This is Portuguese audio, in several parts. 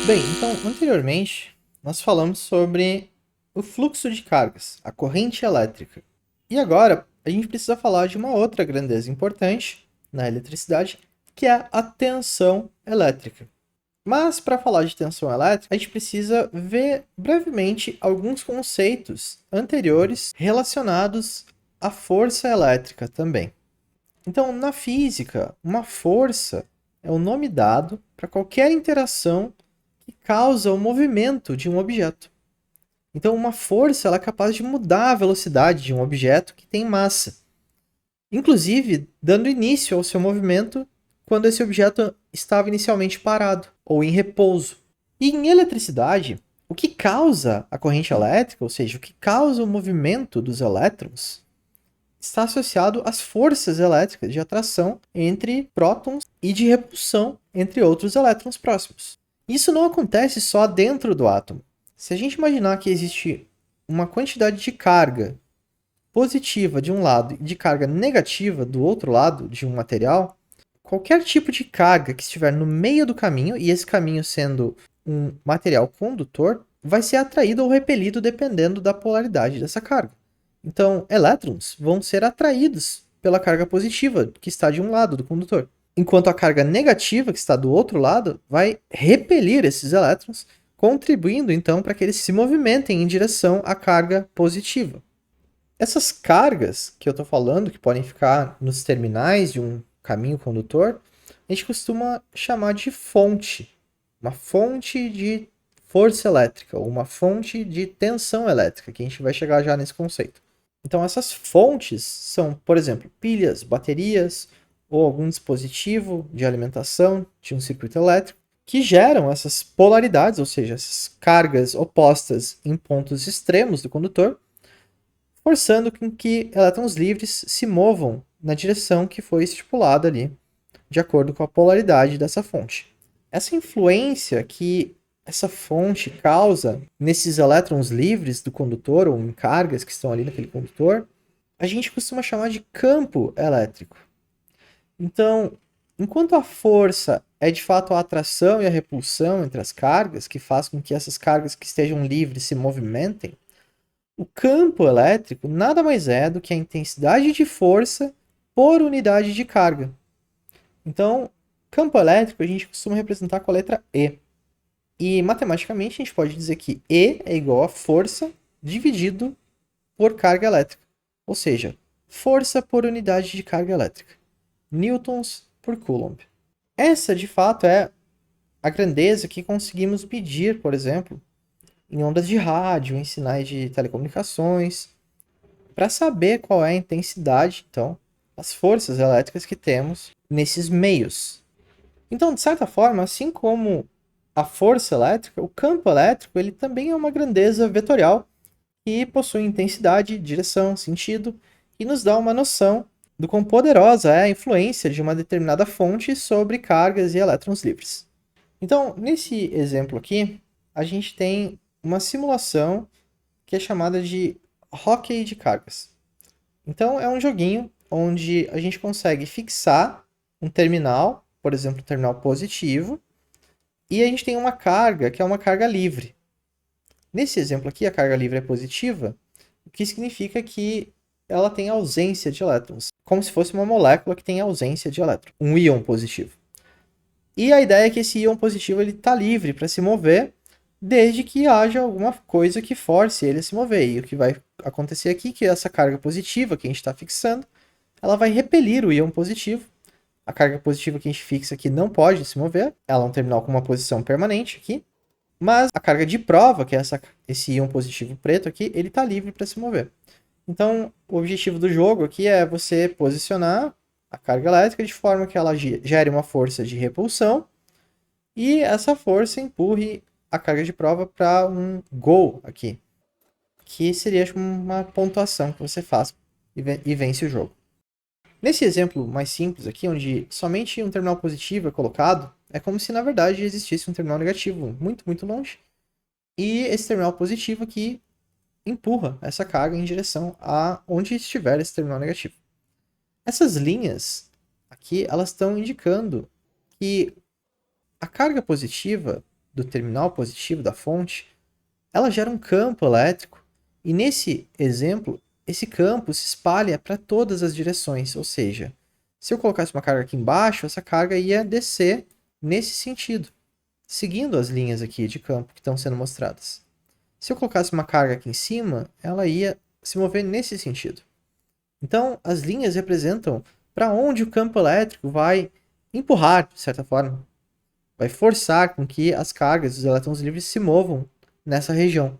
Bem, então, anteriormente, nós falamos sobre o fluxo de cargas, a corrente elétrica. E agora, a gente precisa falar de uma outra grandeza importante na eletricidade, que é a tensão elétrica. Mas, para falar de tensão elétrica, a gente precisa ver brevemente alguns conceitos anteriores relacionados à força elétrica também. Então, na física, uma força é o nome dado para qualquer interação que causa o movimento de um objeto. Então, uma força ela é capaz de mudar a velocidade de um objeto que tem massa, inclusive dando início ao seu movimento quando esse objeto estava inicialmente parado ou em repouso. E em eletricidade, o que causa a corrente elétrica, ou seja, o que causa o movimento dos elétrons, está associado às forças elétricas de atração entre prótons e de repulsão entre outros elétrons próximos. Isso não acontece só dentro do átomo. Se a gente imaginar que existe uma quantidade de carga positiva de um lado e de carga negativa do outro lado de um material, qualquer tipo de carga que estiver no meio do caminho, e esse caminho sendo um material condutor, vai ser atraído ou repelido dependendo da polaridade dessa carga. Então, elétrons vão ser atraídos pela carga positiva que está de um lado do condutor, enquanto a carga negativa que está do outro lado vai repelir esses elétrons, contribuindo então para que eles se movimentem em direção à carga positiva. Essas cargas que eu estou falando, que podem ficar nos terminais de um caminho condutor, a gente costuma chamar de fonte. Uma fonte de força elétrica, ou uma fonte de tensão elétrica, que a gente vai chegar já nesse conceito. Então, essas fontes são, por exemplo, pilhas, baterias ou algum dispositivo de alimentação de um circuito elétrico que geram essas polaridades, ou seja, essas cargas opostas em pontos extremos do condutor, forçando com que elétrons livres se movam na direção que foi estipulada ali, de acordo com a polaridade dessa fonte. Essa influência que essa fonte causa nesses elétrons livres do condutor, ou em cargas que estão ali naquele condutor, a gente costuma chamar de campo elétrico. Então, enquanto a força é de fato a atração e a repulsão entre as cargas, que faz com que essas cargas que estejam livres se movimentem, o campo elétrico nada mais é do que a intensidade de força por unidade de carga. Então, campo elétrico a gente costuma representar com a letra E. E matematicamente a gente pode dizer que E é igual a força dividido por carga elétrica. Ou seja, força por unidade de carga elétrica. Newtons por Coulomb. Essa, de fato, é a grandeza que conseguimos medir, por exemplo, em ondas de rádio, em sinais de telecomunicações, para saber qual é a intensidade, então, as forças elétricas que temos nesses meios. Então, de certa forma, assim como a força elétrica, o campo elétrico ele também é uma grandeza vetorial que possui intensidade, direção, sentido e nos dá uma noção do quão poderosa é a influência de uma determinada fonte sobre cargas e elétrons livres. Então, nesse exemplo aqui, a gente tem uma simulação que é chamada de hóquei de cargas. Então, é um joguinho onde a gente consegue fixar um terminal, por exemplo, um terminal positivo, e a gente tem uma carga que é uma carga livre. Nesse exemplo aqui, a carga livre é positiva, o que significa que ela tem ausência de elétrons, como se fosse uma molécula que tem ausência de elétrons, um íon positivo. E a ideia é que esse íon positivo está livre para se mover, desde que haja alguma coisa que force ele a se mover. E o que vai acontecer aqui é que essa carga positiva que a gente está fixando, ela vai repelir o íon positivo. A carga positiva que a gente fixa aqui não pode se mover, ela é um terminal com uma posição permanente aqui. Mas a carga de prova, que é esse íon positivo preto aqui, ele está livre para se mover. Então, o objetivo do jogo aqui é você posicionar a carga elétrica de forma que ela gere uma força de repulsão e essa força empurre a carga de prova para um goal aqui, que seria uma pontuação que você faz e vence o jogo. Nesse exemplo mais simples aqui, onde somente um terminal positivo é colocado, é como se na verdade existisse um terminal negativo muito, muito longe, e esse terminal positivo aqui empurra essa carga em direção a onde estiver esse terminal negativo. Essas linhas aqui, elas estão indicando que a carga positiva do terminal positivo da fonte, ela gera um campo elétrico, e nesse exemplo, esse campo se espalha para todas as direções, ou seja, se eu colocasse uma carga aqui embaixo, essa carga ia descer nesse sentido, seguindo as linhas aqui de campo que estão sendo mostradas. Se eu colocasse uma carga aqui em cima, ela ia se mover nesse sentido. Então, as linhas representam para onde o campo elétrico vai empurrar, de certa forma. Vai forçar com que as cargas dos elétrons livres se movam nessa região.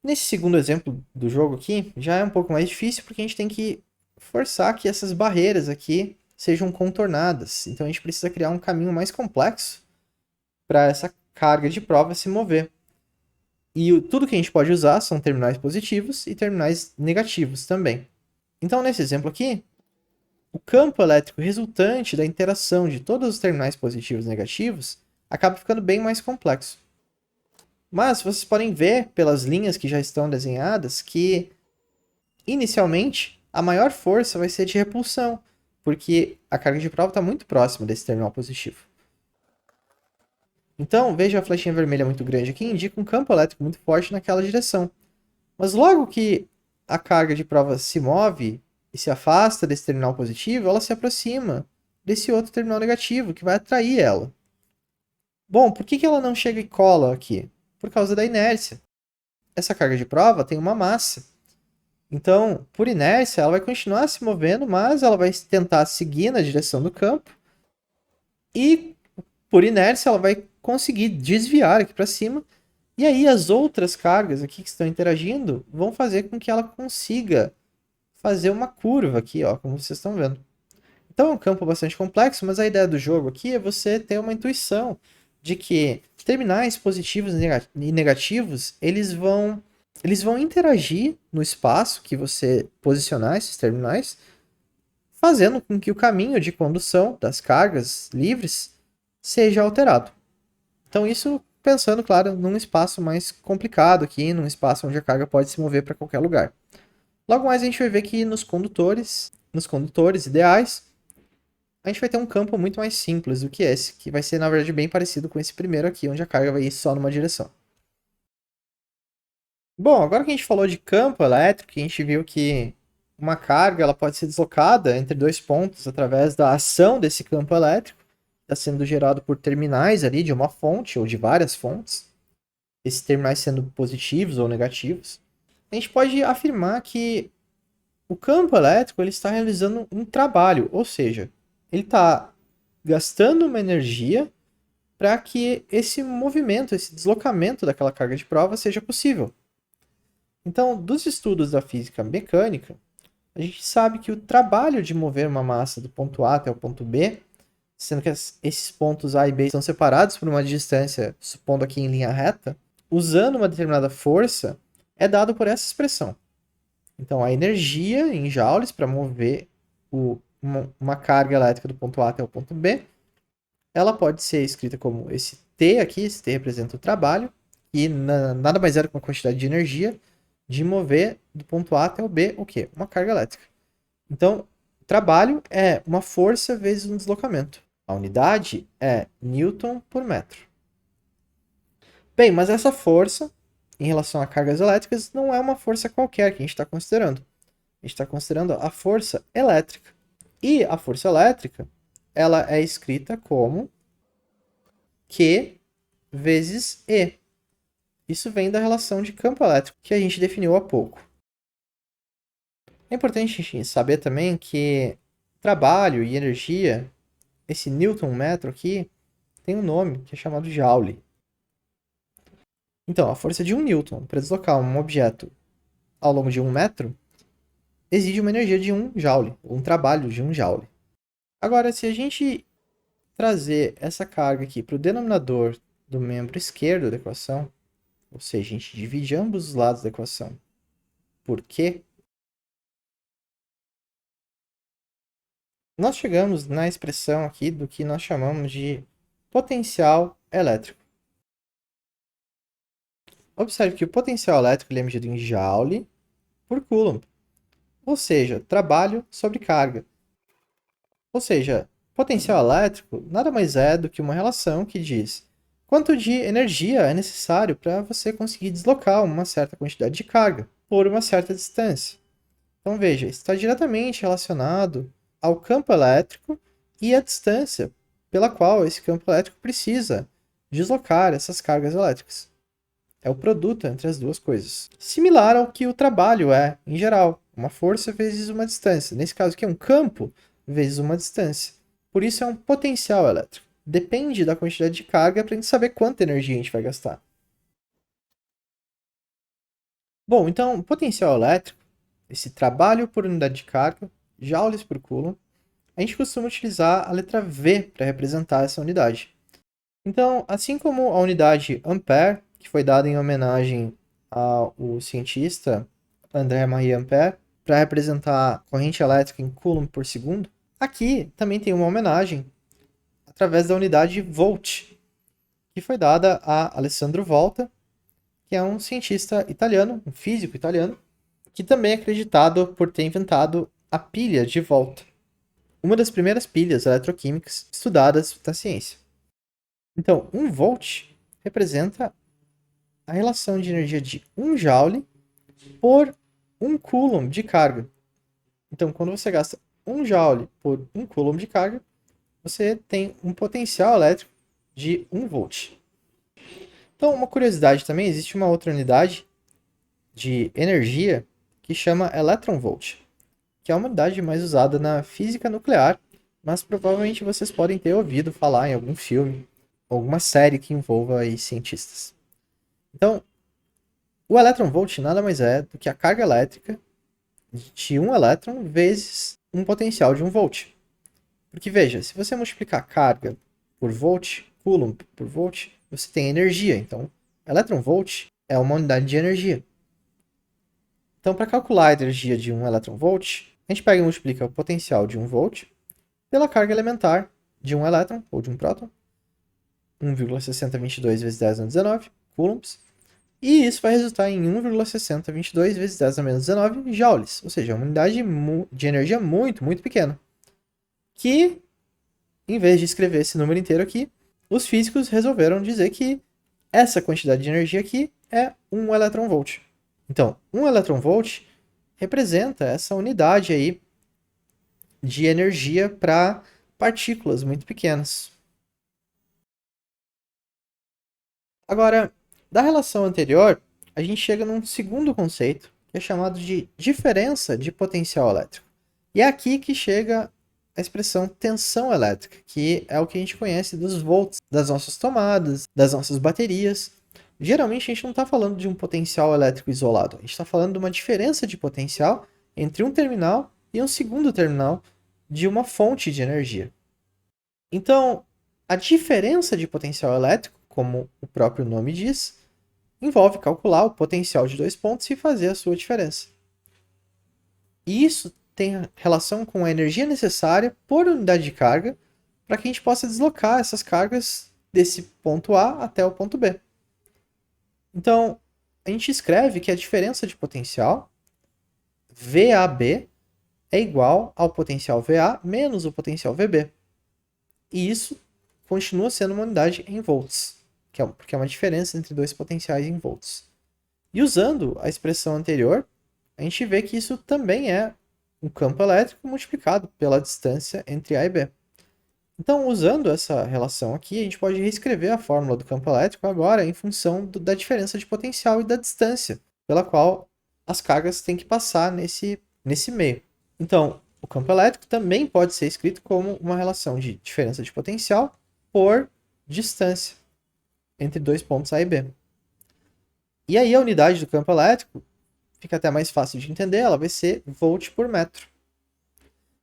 Nesse segundo exemplo do jogo aqui, já é um pouco mais difícil porque a gente tem que forçar que essas barreiras aqui sejam contornadas. Então a gente precisa criar um caminho mais complexo para essa carga de prova se mover. E tudo que a gente pode usar são terminais positivos e terminais negativos também. Então nesse exemplo aqui, o campo elétrico resultante da interação de todos os terminais positivos e negativos acaba ficando bem mais complexo. Mas vocês podem ver pelas linhas que já estão desenhadas que, inicialmente, a maior força vai ser de repulsão, porque a carga de prova está muito próxima desse terminal positivo. Então, veja a flechinha vermelha muito grande aqui, indica um campo elétrico muito forte naquela direção. Mas logo que a carga de prova se move e se afasta desse terminal positivo, ela se aproxima desse outro terminal negativo, que vai atrair ela. Bom, por que ela não chega e cola aqui? Por causa da inércia. Essa carga de prova tem uma massa. Então, por inércia, ela vai continuar se movendo, mas ela vai tentar seguir na direção do campo. E, por inércia, ela vai conseguir desviar aqui para cima. E aí as outras cargas aqui que estão interagindo vão fazer com que ela consiga fazer uma curva aqui, ó, como vocês estão vendo. Então é um campo bastante complexo, mas a ideia do jogo aqui é você ter uma intuição de que terminais positivos e negativos, eles vão interagir no espaço que você posicionar esses terminais, fazendo com que o caminho de condução das cargas livres seja alterado. Então isso pensando, claro, num espaço mais complicado aqui, num espaço onde a carga pode se mover para qualquer lugar. Logo mais a gente vai ver que nos condutores ideais, a gente vai ter um campo muito mais simples do que esse, que vai ser, na verdade, bem parecido com esse primeiro aqui, onde a carga vai ir só numa direção. Bom, agora que a gente falou de campo elétrico, a gente viu que uma carga ela pode ser deslocada entre dois pontos através da ação desse campo elétrico, que está sendo gerado por terminais ali de uma fonte ou de várias fontes, esses terminais sendo positivos ou negativos. A gente pode afirmar que o campo elétrico ele está realizando um trabalho, ou seja, ele está gastando uma energia para que esse movimento, esse deslocamento daquela carga de prova seja possível. Então, dos estudos da física mecânica, a gente sabe que o trabalho de mover uma massa do ponto A até o ponto B, sendo que esses pontos A e B estão separados por uma distância, supondo aqui em linha reta, usando uma determinada força, é dado por essa expressão. Então, a energia em joules para mover uma carga elétrica do ponto A até o ponto B, ela pode ser escrita como esse T aqui, esse T representa o trabalho, e nada mais é do que uma quantidade de energia de mover do ponto A até o B o quê? Uma carga elétrica. Então, trabalho é uma força vezes um deslocamento. A unidade é Newton por metro. Bem, mas essa força, em relação a cargas elétricas, não é uma força qualquer que a gente está considerando. A gente está considerando a força elétrica. E a força elétrica, ela é escrita como Q vezes E. Isso vem da relação de campo elétrico que a gente definiu há pouco. É importante a gente saber também que trabalho e energia, esse Newton metro aqui, tem um nome que é chamado Joule. Então, a força de 1 Newton para deslocar um objeto ao longo de 1 metro exige uma energia de 1 Joule, um trabalho de 1 Joule. Agora, se a gente trazer essa carga aqui para o denominador do membro esquerdo da equação, ou seja, a gente divide ambos os lados da equação por Q, nós chegamos na expressão aqui do que nós chamamos de potencial elétrico. Observe que o potencial elétrico ele é medido em Joule por Coulomb, ou seja, trabalho sobre carga. Ou seja, potencial elétrico nada mais é do que uma relação que diz quanto de energia é necessário para você conseguir deslocar uma certa quantidade de carga por uma certa distância. Então veja, isso está diretamente relacionado ao campo elétrico e à distância pela qual esse campo elétrico precisa deslocar essas cargas elétricas. É o produto entre as duas coisas. Similar ao que o trabalho é, em geral, uma força vezes uma distância. Nesse caso aqui é um campo vezes uma distância. Por isso é um potencial elétrico. Depende da quantidade de carga para a gente saber quanta energia a gente vai gastar. Bom, então, potencial elétrico, esse trabalho por unidade de carga, joules por coulomb, a gente costuma utilizar a letra V para representar essa unidade. Então, assim como a unidade ampere, que foi dada em homenagem ao cientista André-Marie Ampère, para representar a corrente elétrica em coulomb por segundo, aqui também tem uma homenagem através da unidade volt, que foi dada a Alessandro Volta, que é um cientista italiano, um físico italiano, que também é acreditado por ter inventado a pilha de Volta, uma das primeiras pilhas eletroquímicas estudadas na ciência. Então, 1 volt representa a relação de energia de 1 joule por 1 coulomb de carga. Então, quando você gasta 1 joule por 1 coulomb de carga, você tem um potencial elétrico de 1 volt. Então, uma curiosidade também, existe uma outra unidade de energia que chama electron volt, que é uma unidade mais usada na física nuclear, mas provavelmente vocês podem ter ouvido falar em algum filme, alguma série que envolva aí cientistas. Então, o electron volt nada mais é do que a carga elétrica de um elétron vezes um potencial de 1 volt. Porque veja, se você multiplicar carga por volt, coulomb por volt, você tem energia. Então, electron volt é uma unidade de energia. Então, para calcular a energia de 1 electron volt, a gente pega e multiplica o potencial de 1 volt pela carga elementar de um elétron, ou de um próton, 1,6022 vezes 10 a 19 coulombs, e isso vai resultar em 1,6022 vezes 10 a menos 19 joules, ou seja, uma unidade de energia muito, muito pequena. Que, em vez de escrever esse número inteiro aqui, os físicos resolveram dizer que essa quantidade de energia aqui é 1 electron volt. Então, 1 electron volt representa essa unidade aí de energia para partículas muito pequenas. Agora, da relação anterior, a gente chega num segundo conceito, que é chamado de diferença de potencial elétrico. E é aqui que chega a expressão tensão elétrica, que é o que a gente conhece dos volts das nossas tomadas, das nossas baterias. Geralmente a gente não está falando de um potencial elétrico isolado, a gente está falando de uma diferença de potencial entre um terminal e um segundo terminal de uma fonte de energia. Então, a diferença de potencial elétrico, como o próprio nome diz, envolve calcular o potencial de dois pontos e fazer a sua diferença. E isso tem relação com a energia necessária por unidade de carga para que a gente possa deslocar essas cargas desse ponto A até o ponto B. Então, a gente escreve que a diferença de potencial, VAB, é igual ao potencial VA menos o potencial VB. E isso continua sendo uma unidade em volts, porque é uma diferença entre dois potenciais em volts. E usando a expressão anterior, a gente vê que isso também é um campo elétrico multiplicado pela distância entre A e B. Então, usando essa relação aqui, a gente pode reescrever a fórmula do campo elétrico agora em função da diferença de potencial e da distância pela qual as cargas têm que passar nesse meio. Então, o campo elétrico também pode ser escrito como uma relação de diferença de potencial por distância entre dois pontos A e B. E aí a unidade do campo elétrico fica até mais fácil de entender, ela vai ser volt por metro.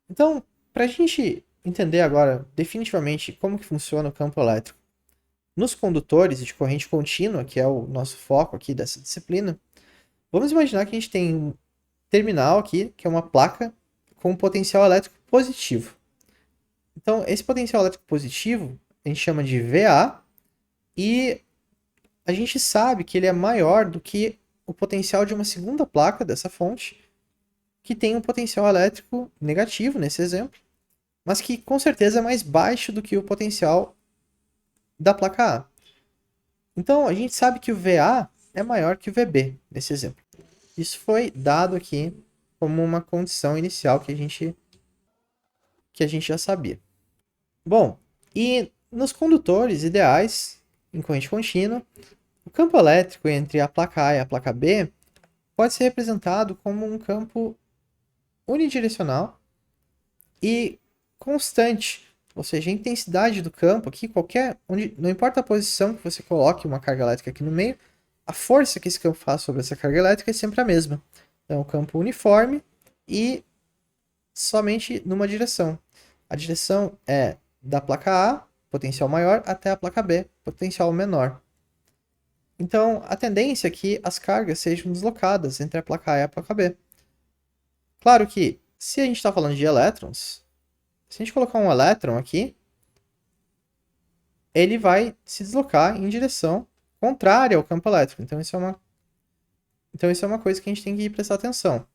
Então, para a gente entender agora definitivamente como que funciona o campo elétrico nos condutores de corrente contínua, que é o nosso foco aqui dessa disciplina, vamos imaginar que a gente tem um terminal aqui, que é uma placa com um potencial elétrico positivo. Então, esse potencial elétrico positivo a gente chama de VA e a gente sabe que ele é maior do que o potencial de uma segunda placa dessa fonte, que tem um potencial elétrico negativo nesse exemplo, mas que com certeza é mais baixo do que o potencial da placa A. Então, a gente sabe que o VA é maior que o VB, nesse exemplo. Isso foi dado aqui como uma condição inicial que a gente já sabia. Bom, e nos condutores ideais, em corrente contínua, o campo elétrico entre a placa A e a placa B pode ser representado como um campo unidirecional e constante, ou seja, a intensidade do campo aqui, não importa a posição que você coloque uma carga elétrica aqui no meio, a força que esse campo faz sobre essa carga elétrica é sempre a mesma. Então, é um campo uniforme e somente numa direção. A direção é da placa A, potencial maior, até a placa B, potencial menor. Então, a tendência é que as cargas sejam deslocadas entre a placa A e a placa B. Claro que, se a gente está falando de elétrons, se a gente colocar um elétron aqui, ele vai se deslocar em direção contrária ao campo elétrico. Então, isso é uma coisa que a gente tem que prestar atenção.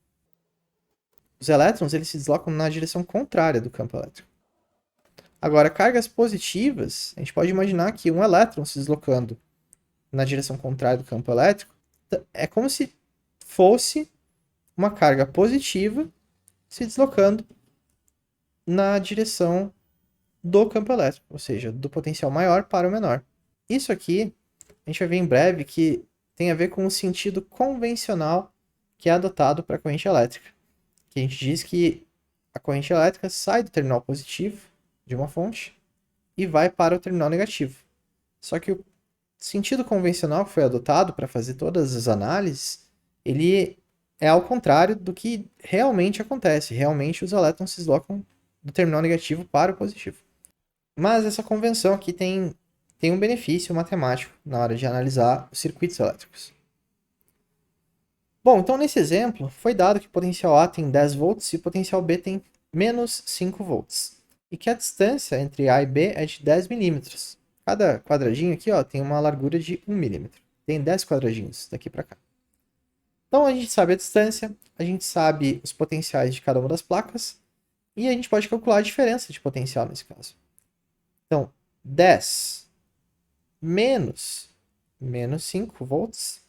Os elétrons eles se deslocam na direção contrária do campo elétrico. Agora, cargas positivas, a gente pode imaginar que um elétron se deslocando na direção contrária do campo elétrico é como se fosse uma carga positiva se deslocando na direção do campo elétrico, ou seja, do potencial maior para o menor. Isso aqui, a gente vai ver em breve que tem a ver com o sentido convencional que é adotado para a corrente elétrica. Que a gente diz que a corrente elétrica sai do terminal positivo de uma fonte e vai para o terminal negativo. Só que o sentido convencional que foi adotado para fazer todas as análises, ele é ao contrário do que realmente acontece. Realmente os elétrons se deslocam do terminal negativo para o positivo. Mas essa convenção aqui tem um benefício matemático na hora de analisar os circuitos elétricos. Bom, então nesse exemplo, foi dado que o potencial A tem 10 volts e o potencial B tem menos 5 volts. E que a distância entre A e B é de 10 milímetros. Cada quadradinho aqui ó, tem uma largura de 1 milímetro. Tem 10 quadradinhos daqui para cá. Então a gente sabe a distância, a gente sabe os potenciais de cada uma das placas e a gente pode calcular a diferença de potencial nesse caso. Então, 10 menos 5 volts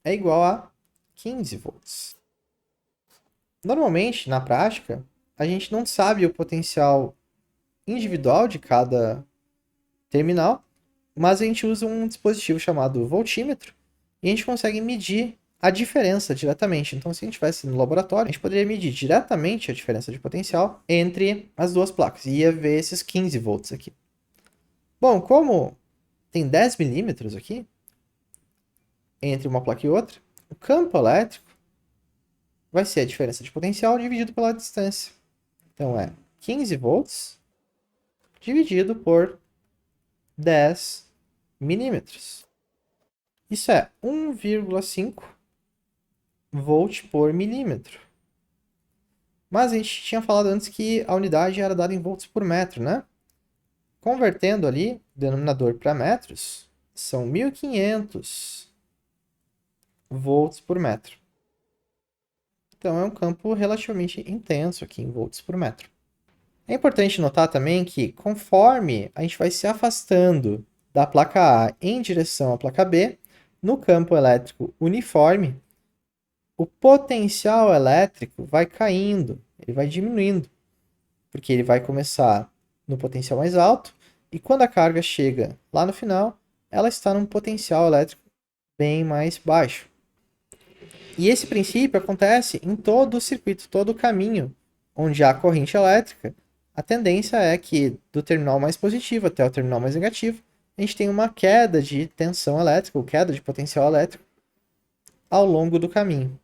é igual a 15 volts. Normalmente, na prática, a gente não sabe o potencial individual de cada terminal, mas a gente usa um dispositivo chamado voltímetro e a gente consegue medir a diferença diretamente. Então, se a gente estivesse no laboratório, a gente poderia medir diretamente a diferença de potencial entre as duas placas e ia ver esses 15 volts aqui. Bom, como tem 10 milímetros aqui, entre uma placa e outra, o campo elétrico vai ser a diferença de potencial dividido pela distância. Então, é 15 volts dividido por 10 milímetros. Isso é 1,5 volt por milímetro. Mas a gente tinha falado antes que a unidade era dada em volts por metro, né? Convertendo ali o denominador para metros, são 1.500 volts por metro. Então, é um campo relativamente intenso aqui em volts por metro. É importante notar também que, conforme a gente vai se afastando da placa A em direção à placa B, no campo elétrico uniforme, o potencial elétrico vai caindo, ele vai diminuindo, porque ele vai começar no potencial mais alto e quando a carga chega lá no final, ela está num potencial elétrico bem mais baixo. E esse princípio acontece em todo o circuito, todo o caminho onde há corrente elétrica. A tendência é que do terminal mais positivo até o terminal mais negativo, a gente tem uma queda de tensão elétrica, ou queda de potencial elétrico, ao longo do caminho.